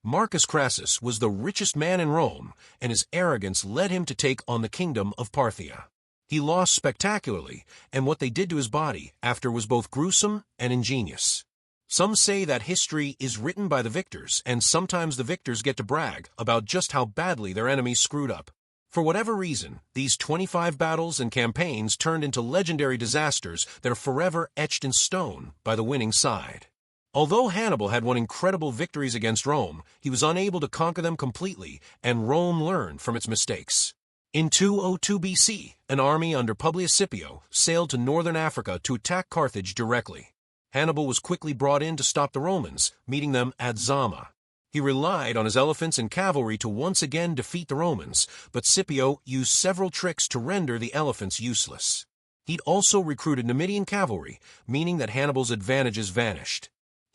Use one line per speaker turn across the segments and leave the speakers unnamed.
Marcus Crassus was the richest man in Rome, and his arrogance led him to take on the kingdom of Parthia. He lost spectacularly, and what they did to his body after was both gruesome and ingenious. Some say that history is written by the victors, and sometimes the victors get to brag about just how badly their enemies screwed up. For whatever reason, these 25 battles and campaigns turned into legendary disasters that are forever etched in stone by the winning side. Although Hannibal had won incredible victories against Rome, he was unable to conquer them completely, and Rome learned from its mistakes. In 202 BC, an army under Publius Scipio sailed to northern Africa to attack Carthage directly. Hannibal was quickly brought in to stop the Romans, meeting them at Zama. He relied on his elephants and cavalry to once again defeat the Romans, but Scipio used several tricks to render the elephants useless. He'd also recruited Numidian cavalry, meaning that Hannibal's advantages vanished.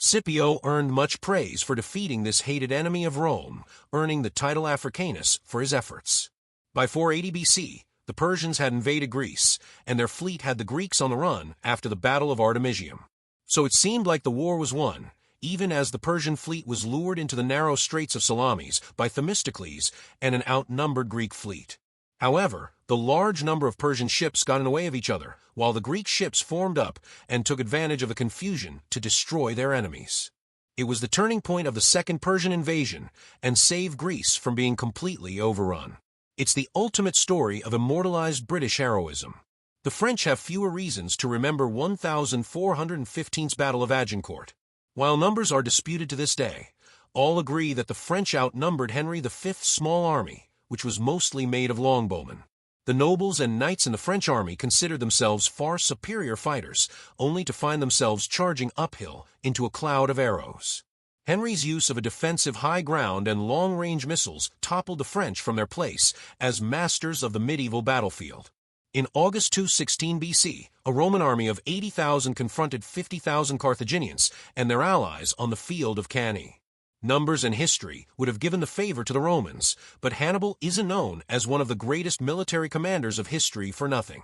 Scipio earned much praise for defeating this hated enemy of Rome, earning the title Africanus for his efforts. By 480 BC, the Persians had invaded Greece, and their fleet had the Greeks on the run after the Battle of Artemisium. So it seemed like the war was won, even as the Persian fleet was lured into the narrow straits of Salamis by Themistocles and an outnumbered Greek fleet. However, the large number of Persian ships got in the way of each other, while the Greek ships formed up and took advantage of the confusion to destroy their enemies. It was the turning point of the Second Persian invasion and saved Greece from being completely overrun. It's the ultimate story of immortalized British heroism. The French have fewer reasons to remember 1415's Battle of Agincourt. While numbers are disputed to this day, all agree that the French outnumbered Henry V's small army, which was mostly made of longbowmen. The nobles and knights in the French army considered themselves far superior fighters, only to find themselves charging uphill into a cloud of arrows. Henry's use of a defensive high ground and long-range missiles toppled the French from their place as masters of the medieval battlefield. In August 216 BC, a Roman army of 80,000 confronted 50,000 Carthaginians and their allies on the field of Cannae. Numbers and history would have given the favor to the Romans, but Hannibal isn't known as one of the greatest military commanders of history for nothing.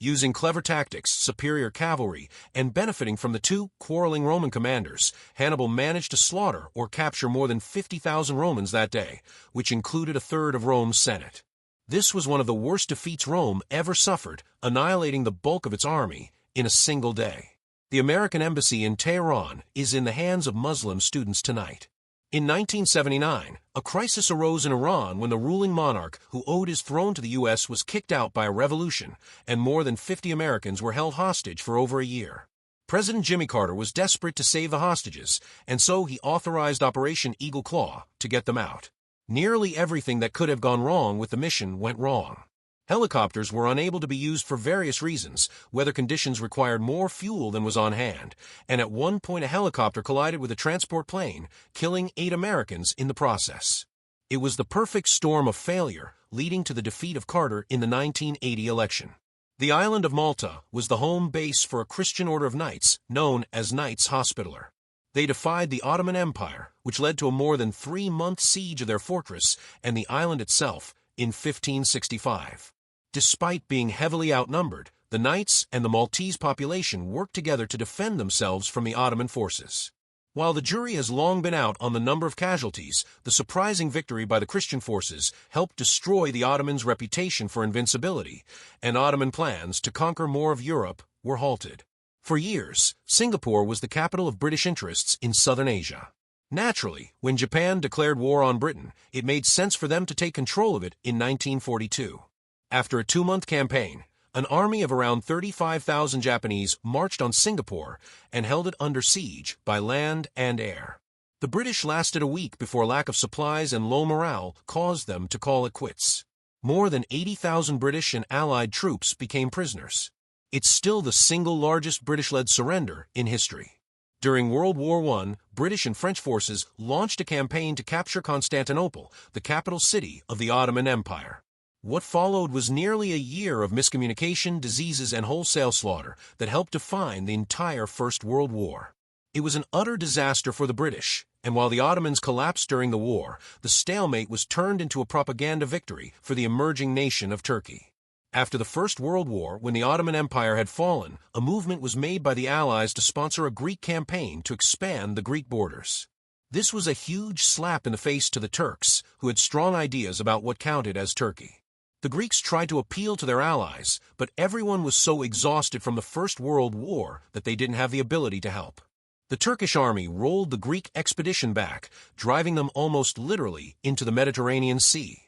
Using clever tactics, superior cavalry, and benefiting from the two quarreling Roman commanders, Hannibal managed to slaughter or capture more than 50,000 Romans that day, which included a third of Rome's Senate. This was one of the worst defeats Rome ever suffered, annihilating the bulk of its army in a single day. The American embassy in Tehran is in the hands of Muslim students tonight. In 1979, a crisis arose in Iran when the ruling monarch who owed his throne to the U.S. was kicked out by a revolution, and more than 50 Americans were held hostage for over a year. President Jimmy Carter was desperate to save the hostages, and so he authorized Operation Eagle Claw to get them out. Nearly everything that could have gone wrong with the mission went wrong. Helicopters were unable to be used for various reasons. Weather conditions required more fuel than was on hand, and at one point a helicopter collided with a transport plane, killing 8 Americans in the process. It was the perfect storm of failure, leading to the defeat of Carter in the 1980 election. The island of Malta was the home base for a Christian order of knights known as Knights Hospitaller. They defied the Ottoman Empire, which led to a more than 3-month siege of their fortress and the island itself in 1565. Despite being heavily outnumbered, the Knights and the Maltese population worked together to defend themselves from the Ottoman forces. While the jury has long been out on the number of casualties, the surprising victory by the Christian forces helped destroy the Ottomans' reputation for invincibility, and Ottoman plans to conquer more of Europe were halted. For years, Singapore was the capital of British interests in southern Asia. Naturally, when Japan declared war on Britain, it made sense for them to take control of it in 1942. After a 2-month campaign, an army of around 35,000 Japanese marched on Singapore and held it under siege by land and air. The British lasted a week before lack of supplies and low morale caused them to call it quits. More than 80,000 British and Allied troops became prisoners. It's still the single largest British-led surrender in history. During World War I, British and French forces launched a campaign to capture Constantinople, the capital city of the Ottoman Empire. What followed was nearly a year of miscommunication, diseases, and wholesale slaughter that helped define the entire First World War. It was an utter disaster for the British, and while the Ottomans collapsed during the war, the stalemate was turned into a propaganda victory for the emerging nation of Turkey. After the First World War, when the Ottoman Empire had fallen, a movement was made by the Allies to sponsor a Greek campaign to expand the Greek borders. This was a huge slap in the face to the Turks, who had strong ideas about what counted as Turkey. The Greeks tried to appeal to their allies, but everyone was so exhausted from the First World War that they didn't have the ability to help. The Turkish army rolled the Greek expedition back, driving them almost literally into the Mediterranean Sea.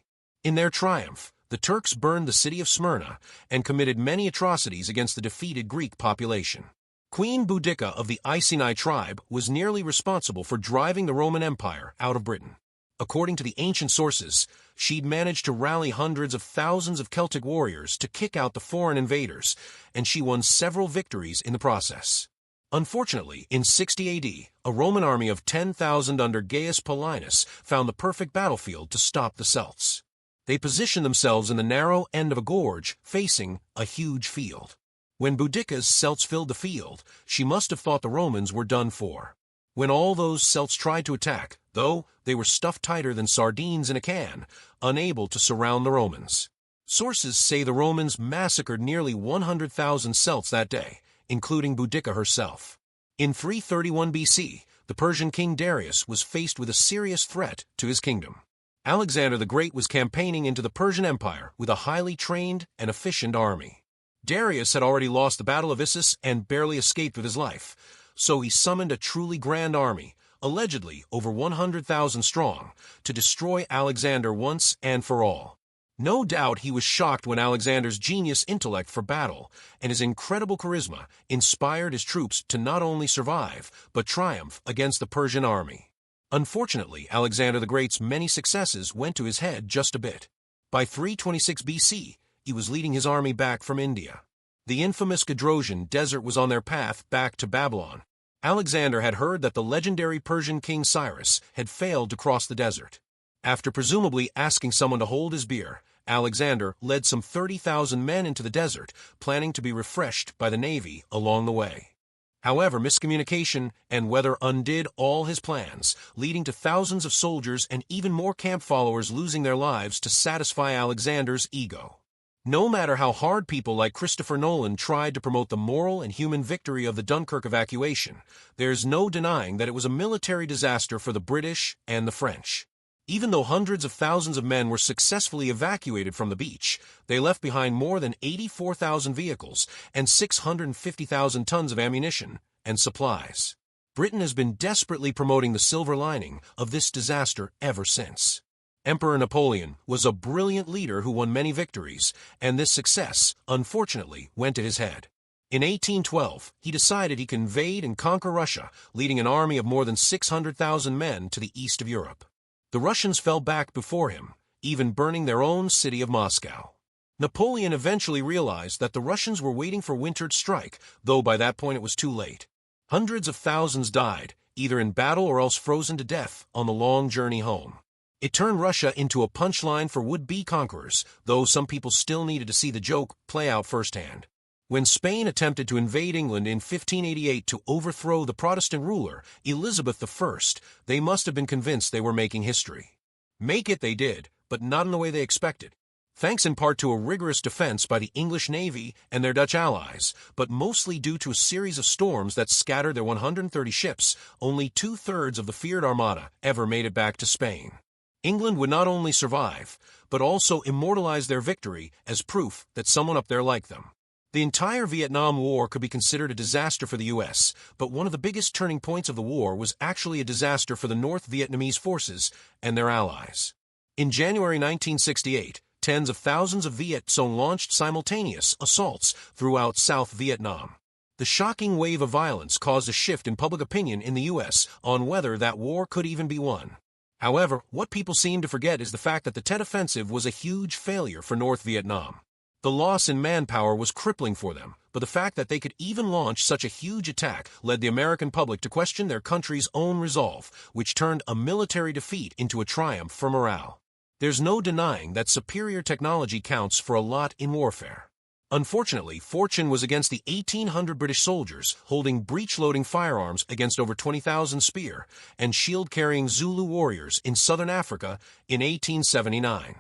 In their triumph, the Turks burned the city of Smyrna and committed many atrocities against the defeated Greek population. Queen Boudicca of the Iceni tribe was nearly responsible for driving the Roman Empire out of Britain. According to the ancient sources, she'd managed to rally hundreds of thousands of Celtic warriors to kick out the foreign invaders, and she won several victories in the process. Unfortunately, in 60 AD, a Roman army of 10,000 under Gaius Paulinus found the perfect battlefield to stop the Celts. They positioned themselves in the narrow end of a gorge, facing a huge field. When Boudicca's Celts filled the field, she must have thought the Romans were done for. When all those Celts tried to attack, though, they were stuffed tighter than sardines in a can, unable to surround the Romans. Sources say the Romans massacred nearly 100,000 Celts that day, including Boudicca herself. In 331 BC, the Persian king Darius was faced with a serious threat to his kingdom. Alexander the Great was campaigning into the Persian Empire with a highly trained and efficient army. Darius had already lost the Battle of Issus and barely escaped with his life, so he summoned a truly grand army, allegedly over 100,000 strong, to destroy Alexander once and for all. No doubt he was shocked when Alexander's genius intellect for battle and his incredible charisma inspired his troops to not only survive, but triumph against the Persian army. Unfortunately, Alexander the Great's many successes went to his head just a bit. By 326 BC, he was leading his army back from India. The infamous Gadrosian Desert was on their path back to Babylon. Alexander had heard that the legendary Persian king Cyrus had failed to cross the desert. After presumably asking someone to hold his beer, Alexander led some 30,000 men into the desert, planning to be refreshed by the navy along the way. However, miscommunication and weather undid all his plans, leading to thousands of soldiers and even more camp followers losing their lives to satisfy Alexander's ego. No matter how hard people like Christopher Nolan tried to promote the moral and human victory of the Dunkirk evacuation, there's no denying that it was a military disaster for the British and the French. Even though hundreds of thousands of men were successfully evacuated from the beach, they left behind more than 84,000 vehicles and 650,000 tons of ammunition and supplies. Britain has been desperately promoting the silver lining of this disaster ever since. Emperor Napoleon was a brilliant leader who won many victories, and this success, unfortunately, went to his head. In 1812, he decided he could invade and conquer Russia, leading an army of more than 600,000 men to the east of Europe. The Russians fell back before him, even burning their own city of Moscow. Napoleon eventually realized that the Russians were waiting for winter to strike, though by that point it was too late. Hundreds of thousands died, either in battle or else frozen to death on the long journey home. It turned Russia into a punchline for would-be conquerors, though some people still needed to see the joke play out firsthand. When Spain attempted to invade England in 1588 to overthrow the Protestant ruler, Elizabeth I, they must have been convinced they were making history. Make it they did, but not in the way they expected. Thanks in part to a rigorous defense by the English Navy and their Dutch allies, but mostly due to a series of storms that scattered their 130 ships, only two-thirds of the feared armada ever made it back to Spain. England would not only survive, but also immortalize their victory as proof that someone up there liked them. The entire Vietnam War could be considered a disaster for the U.S., but one of the biggest turning points of the war was actually a disaster for the North Vietnamese forces and their allies. In January 1968, tens of thousands of Viet Cong launched simultaneous assaults throughout South Vietnam. The shocking wave of violence caused a shift in public opinion in the U.S. on whether that war could even be won. However, what people seem to forget is the fact that the Tet Offensive was a huge failure for North Vietnam. The loss in manpower was crippling for them, but the fact that they could even launch such a huge attack led the American public to question their country's own resolve, which turned a military defeat into a triumph for morale. There's no denying that superior technology counts for a lot in warfare. Unfortunately, fortune was against the 1,800 British soldiers holding breech-loading firearms against over 20,000 spear and shield-carrying Zulu warriors in southern Africa in 1879.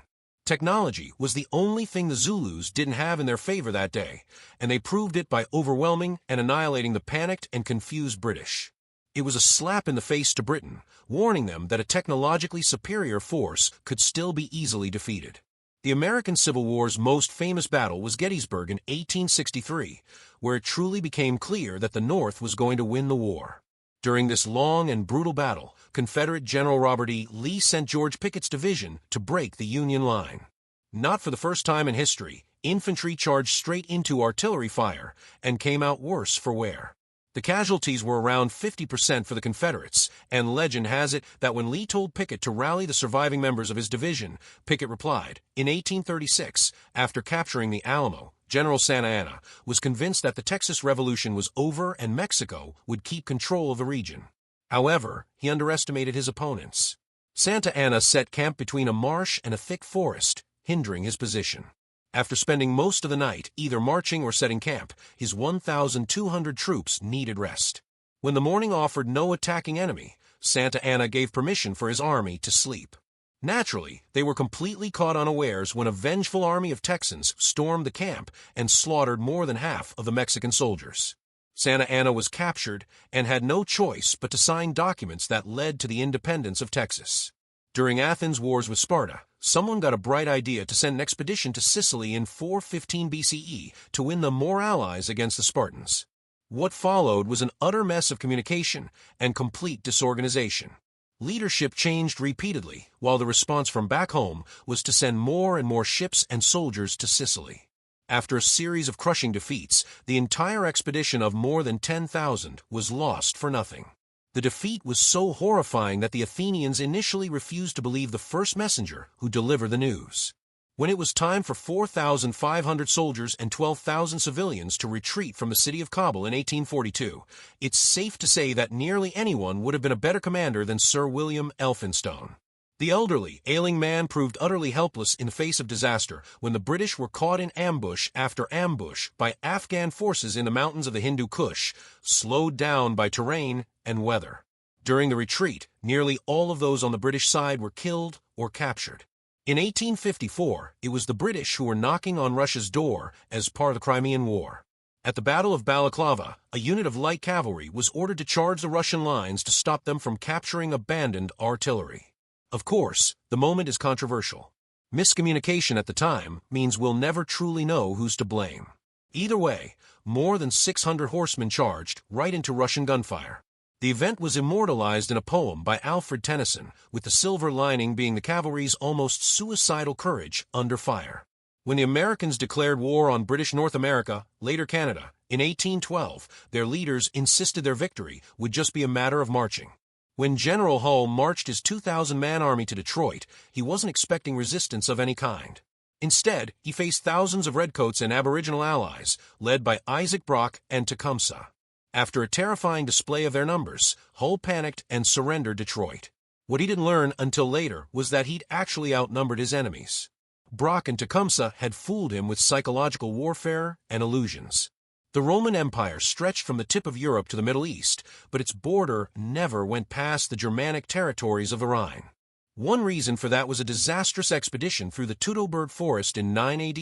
Technology was the only thing the Zulus didn't have in their favor that day, and they proved it by overwhelming and annihilating the panicked and confused British. It was a slap in the face to Britain, warning them that a technologically superior force could still be easily defeated. The American Civil War's most famous battle was Gettysburg in 1863, where it truly became clear that the North was going to win the war. During this long and brutal battle, Confederate General Robert E. Lee sent George Pickett's division to break the Union line. Not for the first time in history, infantry charged straight into artillery fire and came out worse for wear. The casualties were around 50% for the Confederates, and legend has it that when Lee told Pickett to rally the surviving members of his division, Pickett replied, in 1836, after capturing the Alamo, General Santa Anna was convinced that the Texas Revolution was over and Mexico would keep control of the region. However, he underestimated his opponents. Santa Anna set camp between a marsh and a thick forest, hindering his position. After spending most of the night either marching or setting camp, his 1,200 troops needed rest. When the morning offered no attacking enemy, Santa Anna gave permission for his army to sleep. Naturally, they were completely caught unawares when a vengeful army of Texans stormed the camp and slaughtered more than half of the Mexican soldiers. Santa Anna was captured and had no choice but to sign documents that led to the independence of Texas. During Athens' wars with Sparta, someone got a bright idea to send an expedition to Sicily in 415 BCE to win them more allies against the Spartans. What followed was an utter mess of communication and complete disorganization. Leadership changed repeatedly, while the response from back home was to send more and more ships and soldiers to Sicily. After a series of crushing defeats, the entire expedition of more than 10,000 was lost for nothing. The defeat was so horrifying that the Athenians initially refused to believe the first messenger who delivered the news. When it was time for 4,500 soldiers and 12,000 civilians to retreat from the city of Kabul in 1842, it's safe to say that nearly anyone would have been a better commander than Sir William Elphinstone. The elderly, ailing man proved utterly helpless in the face of disaster when the British were caught in ambush after ambush by Afghan forces in the mountains of the Hindu Kush, slowed down by terrain and weather. During the retreat, nearly all of those on the British side were killed or captured. In 1854, it was the British who were knocking on Russia's door as part of the Crimean War. At the Battle of Balaclava, a unit of light cavalry was ordered to charge the Russian lines to stop them from capturing abandoned artillery. Of course, the moment is controversial. Miscommunication at the time means we'll never truly know who's to blame. Either way, more than 600 horsemen charged right into Russian gunfire. The event was immortalized in a poem by Alfred Tennyson, with the silver lining being the cavalry's almost suicidal courage under fire. When the Americans declared war on British North America, later Canada, in 1812, their leaders insisted their victory would just be a matter of marching. When General Hull marched his 2,000-man army to Detroit, he wasn't expecting resistance of any kind. Instead, he faced thousands of redcoats and Aboriginal allies, led by Isaac Brock and Tecumseh. After a terrifying display of their numbers, Hull panicked and surrendered Detroit. What he didn't learn until later was that he'd actually outnumbered his enemies. Brock and Tecumseh had fooled him with psychological warfare and illusions. The Roman Empire stretched from the tip of Europe to the Middle East, but its border never went past the Germanic territories of the Rhine. One reason for that was a disastrous expedition through the Teutoburg forest in 9 AD,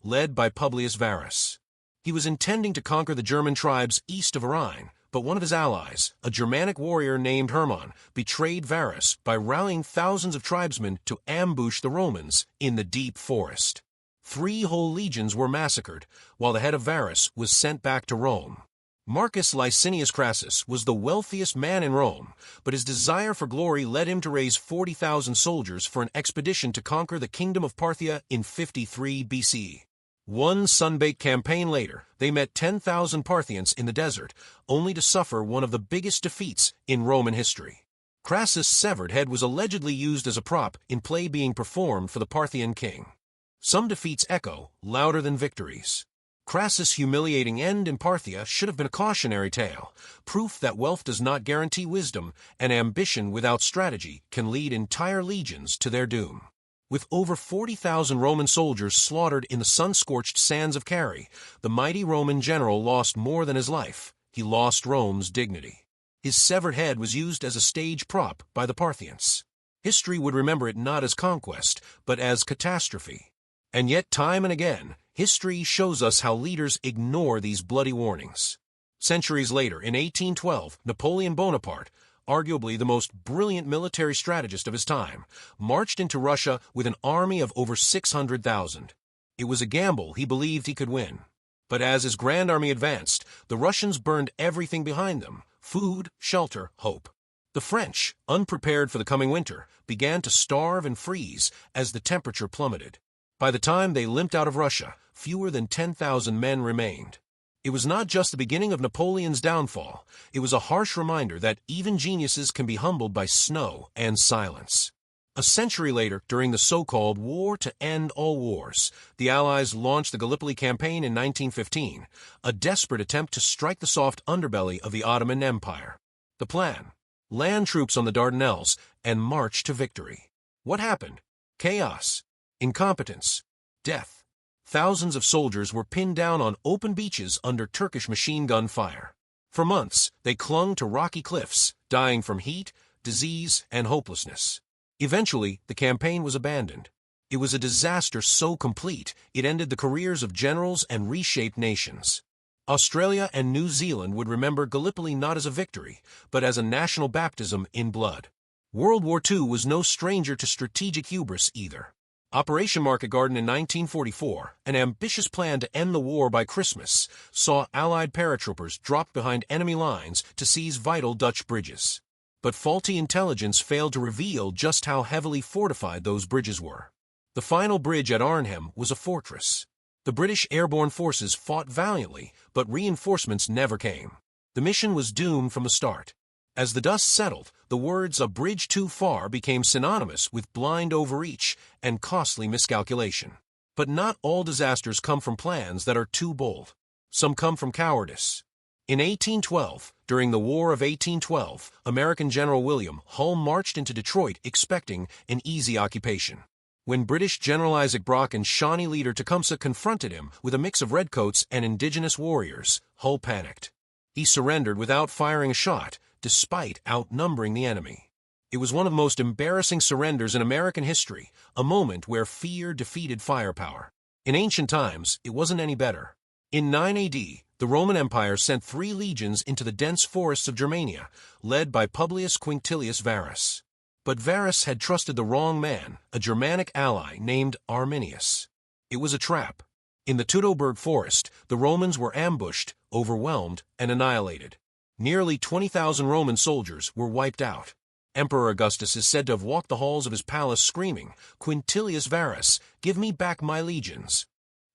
led by Publius Varus. He was intending to conquer the German tribes east of the Rhine, but one of his allies, a Germanic warrior named Hermann, betrayed Varus by rallying thousands of tribesmen to ambush the Romans in the deep forest. 3 whole legions were massacred, while the head of Varus was sent back to Rome. Marcus Licinius Crassus was the wealthiest man in Rome, but his desire for glory led him to raise 40,000 soldiers for an expedition to conquer the kingdom of Parthia in 53 BC. One sun-baked campaign later, they met 10,000 Parthians in the desert, only to suffer one of the biggest defeats in Roman history. Crassus' severed head was allegedly used as a prop in play being performed for the Parthian king. Some defeats echo louder than victories. Crassus' humiliating end in Parthia should have been a cautionary tale, proof that wealth does not guarantee wisdom, and ambition without strategy can lead entire legions to their doom. With over 40,000 Roman soldiers slaughtered in the sun-scorched sands of Carrhae, the mighty Roman general lost more than his life. He lost Rome's dignity. His severed head was used as a stage prop by the Parthians. History would remember it not as conquest, but as catastrophe. And yet, time and again, history shows us how leaders ignore these bloody warnings. Centuries later, in 1812, Napoleon Bonaparte, arguably the most brilliant military strategist of his time, marched into Russia with an army of over 600,000. It was a gamble he believed he could win. But as his grand army advanced, the Russians burned everything behind them: food, shelter, hope. The French, unprepared for the coming winter, began to starve and freeze as the temperature plummeted. By the time they limped out of Russia, fewer than 10,000 men remained. It was not just the beginning of Napoleon's downfall. It was a harsh reminder that even geniuses can be humbled by snow and silence. A century later, during the so-called War to End All Wars, the Allies launched the Gallipoli Campaign in 1915, a desperate attempt to strike the soft underbelly of the Ottoman Empire. The plan: land troops on the Dardanelles and march to victory. What happened? Chaos, incompetence, death. Thousands of soldiers were pinned down on open beaches under Turkish machine gun fire. For months, they clung to rocky cliffs, dying from heat, disease, and hopelessness. Eventually, the campaign was abandoned. It was a disaster so complete, it ended the careers of generals and reshaped nations. Australia and New Zealand would remember Gallipoli not as a victory, but as a national baptism in blood. World War II was no stranger to strategic hubris either. Operation Market Garden in 1944, an ambitious plan to end the war by Christmas, saw Allied paratroopers dropped behind enemy lines to seize vital Dutch bridges. But faulty intelligence failed to reveal just how heavily fortified those bridges were. The final bridge at Arnhem was a fortress. The British airborne forces fought valiantly, but reinforcements never came. The mission was doomed from the start. As the dust settled, the words "a bridge too far" became synonymous with blind overreach and costly miscalculation. But not all disasters come from plans that are too bold. Some come from cowardice. In 1812, during the War of 1812, American General William Hull marched into Detroit expecting an easy occupation. When British General Isaac Brock and Shawnee leader Tecumseh confronted him with a mix of redcoats and indigenous warriors, Hull panicked. He surrendered without firing a shot, despite outnumbering the enemy. It was one of the most embarrassing surrenders in American history, a moment where fear defeated firepower. In ancient times, it wasn't any better. In 9 AD, the Roman Empire sent 3 legions into the dense forests of Germania, led by Publius Quinctilius Varus. But Varus had trusted the wrong man, a Germanic ally named Arminius. It was a trap. In the Teutoburg forest, the Romans were ambushed, overwhelmed, and annihilated. Nearly 20,000 Roman soldiers were wiped out. Emperor Augustus is said to have walked the halls of his palace screaming, "Quintilius Varus, give me back my legions."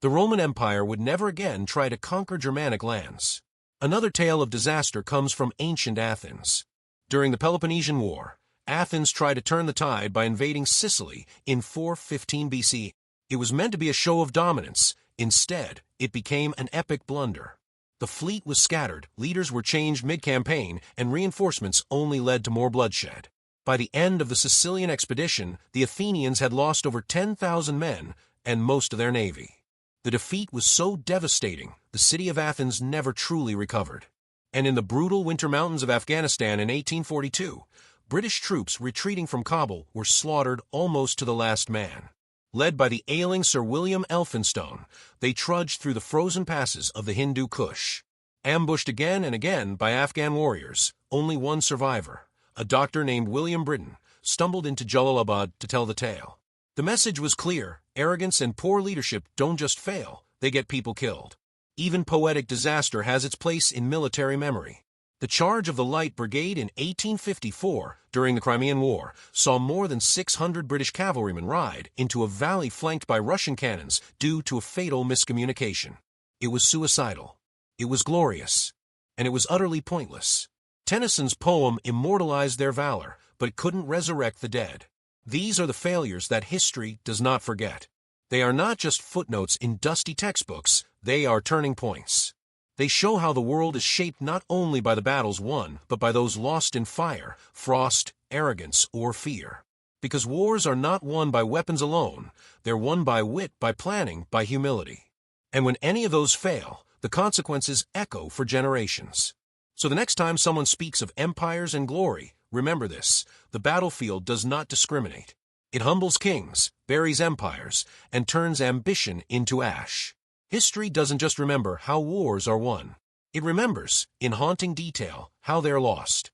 The Roman Empire would never again try to conquer Germanic lands. Another tale of disaster comes from ancient Athens. During the Peloponnesian War, Athens tried to turn the tide by invading Sicily in 415 BC. It was meant to be a show of dominance. Instead, it became an epic blunder. The fleet was scattered, leaders were changed mid-campaign, and reinforcements only led to more bloodshed. By the end of the Sicilian expedition, the Athenians had lost over 10,000 men and most of their navy. The defeat was so devastating, the city of Athens never truly recovered. And in the brutal winter mountains of Afghanistan in 1842, British troops retreating from Kabul were slaughtered almost to the last man. Led by the ailing Sir William Elphinstone, they trudged through the frozen passes of the Hindu Kush. Ambushed again and again by Afghan warriors, only one survivor, a doctor named William Britton, stumbled into Jalalabad to tell the tale. The message was clear: arrogance and poor leadership don't just fail, they get people killed. Even poetic disaster has its place in military memory. The charge of the Light Brigade in 1854, during the Crimean War, saw more than 600 British cavalrymen ride into a valley flanked by Russian cannons due to a fatal miscommunication. It was suicidal. It was glorious. And it was utterly pointless. Tennyson's poem immortalized their valor, but it couldn't resurrect the dead. These are the failures that history does not forget. They are not just footnotes in dusty textbooks, they are turning points. They show how the world is shaped not only by the battles won, but by those lost in fire, frost, arrogance, or fear. Because wars are not won by weapons alone, they're won by wit, by planning, by humility. And when any of those fail, the consequences echo for generations. So the next time someone speaks of empires and glory, remember this: the battlefield does not discriminate. It humbles kings, buries empires, and turns ambition into ash. History doesn't just remember how wars are won. It remembers, in haunting detail, how they're lost.